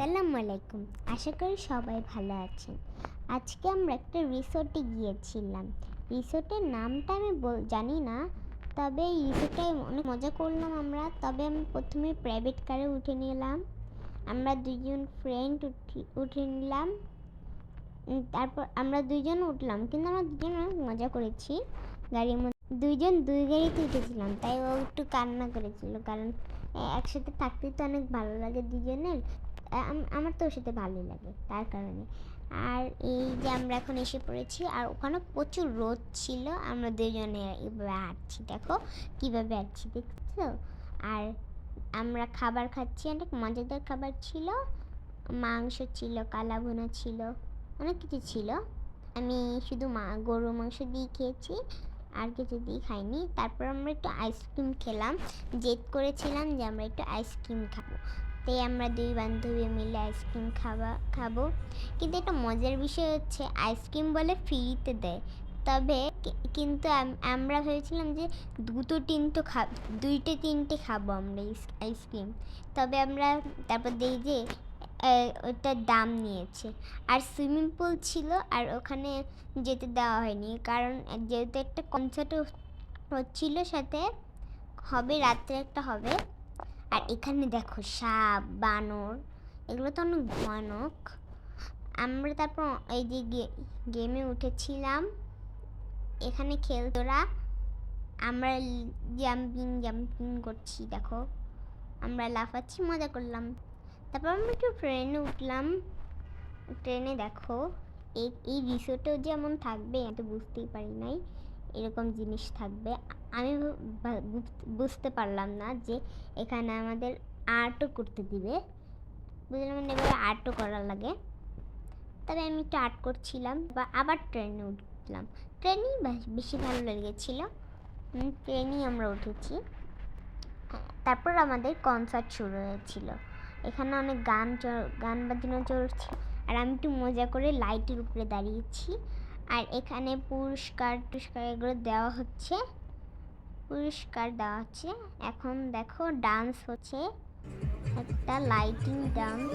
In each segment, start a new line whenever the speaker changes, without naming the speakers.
আসসালামু আলাইকুম। আশা করি সবাই ভালো আছেন। আজকে আমরা একটা রিসোর্টে গিয়েছিলাম। রিসোর্টের নামটা আমি জানি না, তবে এই রিসোর্টে অনেক মজা করলাম আমরা। তবে আমি প্রথমে প্রাইভেট কারে উঠে নিলাম। আমরা দুজন ফ্রেন্ড উঠে নিলাম। তারপর আমরা দুজন উঠলাম, কিন্তু আমরা দুজন অনেক মজা করেছি গাড়ির মধ্যে। দুইজন দুই গাড়িতে উঠেছিলাম, তাই ও একটু কান্না করেছিল, কারণ একসাথে থাকতে তো অনেক ভালো লাগে দুজনের। আমার তো ওর সাথে ভালোই লাগে তার কারণে। আর এই যে আমরা এখন এসে পড়েছি, আর ওখানে প্রচুর রোদ ছিল। আমরা দুজনে এভাবে হাঁটছি, দেখো কীভাবে হাঁটছি, দেখছো? আর আমরা খাবার খাচ্ছি, অনেক মজাদার খাবার ছিল। মাংস ছিল, কালা ভুনা ছিল, অনেক কিছু ছিল। আমি শুধু গরুর মাংস দিয়ে খেয়েছি, আর কিছু দিয়ে খাইনি। তারপর আমরা একটু আইসক্রিম খেলাম, জেদ করেছিলাম যে আমরা একটু আইসক্রিম খাবো, তাই আমরা দুই বান্ধবী মিলে আইসক্রিম খাবো। কিন্তু একটা মজার বিষয় হচ্ছে, আইসক্রিম বলে ফ্রিতে দেয়, তবে কিন্তু আমরা ভেবেছিলাম যে দুইটে তিনটে খাবো আমরা আইসক্রিম। তবে আমরা তারপর দেখি যে ওটার দাম নিয়েছে। আর সুইমিং পুল ছিল, আর ওখানে যেতে দেওয়া হয়নি, কারণ যেহেতু একটা কনসার্ট হচ্ছিল, সাথে হবে রাত্রে একটা হবে। আর এখানে দেখো সাপ, বানর, এগুলো তো অনেক ভয়ানক। আমরা তারপর এই যে গেমে উঠেছিলাম, এখানে খেলতোরা, আমরা জাম্পিং করছি, দেখো আমরা লাফাচ্ছি, মজা করলাম। তারপর আমরা একটু ট্রেনে উঠলাম। ট্রেনে দেখো এই রিসোর্টেও যেমন থাকবে আমি তো বুঝতেই পারি নাই এরকম জিনিস থাকবে। আমি বুঝতে পারলাম না যে এখানে আমাদের আর্টও করতে দিবে। বুঝলাম না এবার আর্টও করা লাগে। তবে আমি একটু আর্ট করছিলাম, আবার ট্রেনে উঠলাম। ট্রেনেই বেশি ভালো লেগেছিলো, ট্রেনেই আমরা উঠেছি। তারপর আমাদের কনসার্ট শুরু হয়েছিল। এখানে অনেক গান বাজনা চলছে, আর আমি একটু মজা করে লাইটের উপরে দাঁড়িয়েছি। আর এখানে পুরস্কার এগুলো দেওয়া হচ্ছে, এখন দেখো ডান্স হচ্ছে, একটা লাইটিং ডান্স।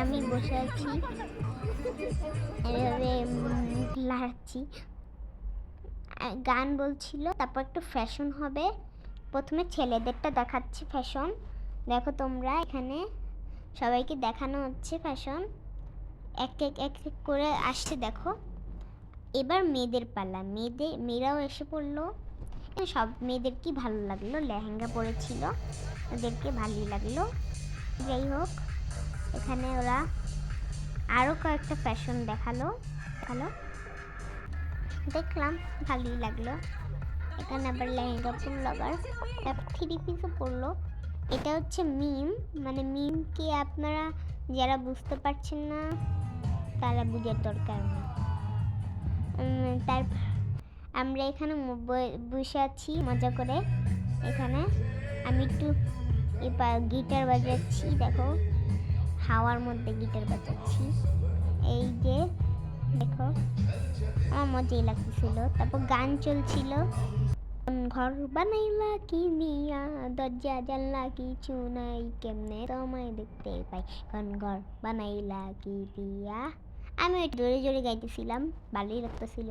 আমি বসে আছি, এভাবে লাড়াচ্ছি, গান বলছিল। তারপর একটু ফ্যাশন হবে। প্রথমে ছেলেদেরটা দেখাচ্ছি ফ্যাশন, দেখো তোমরা, এখানে সবাইকে দেখানো হচ্ছে ফ্যাশন, এক এক করে আসছে দেখো। এবার মেয়েদের পালা, মেয়েরাও এসে পড়লো। সব মেয়েদেরকে ভালো লাগলো, লেহেঙ্গা পরেছিল, ওদেরকে ভালোই লাগলো। যাই হোক, এখানে ওরা আরও কয়েকটা ফ্যাশন দেখালো, দেখলাম ভালোই লাগলো। এখানে আবার লেহেঙ্গা পরলো, আবার থ্রি পিসও পরলো। এটা হচ্ছে মিম, মানে মিমকে আপনারা যারা বুঝতে পারছেন না তারা বুঝার দরকার নেই। তারপর আমরা এখানে বসে আছি মজা করে। এখানে আমি একটু গিটার বাজাচ্ছি, দেখো হাওয়ার মধ্যে গিটার বাজাচ্ছি, এই যে দেখো, আমার মজাই লাগতেছিল। তারপর গান চলছিল, ঘর বানাইলা কি নিয়া, দরজা জানলা কিছু নাই, কেমনে তোমায় দেখতে পাই, কোন ঘর বানাইলা কি দিয়া। আমি জোরে জোরে গাইতেছিলাম, ভালোই লাগতেছিল।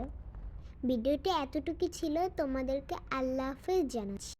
ভিডিওটি এতটুকু ছিল, তোমাদেরকে আল্লাহ হাফেজ জানাচ্ছি।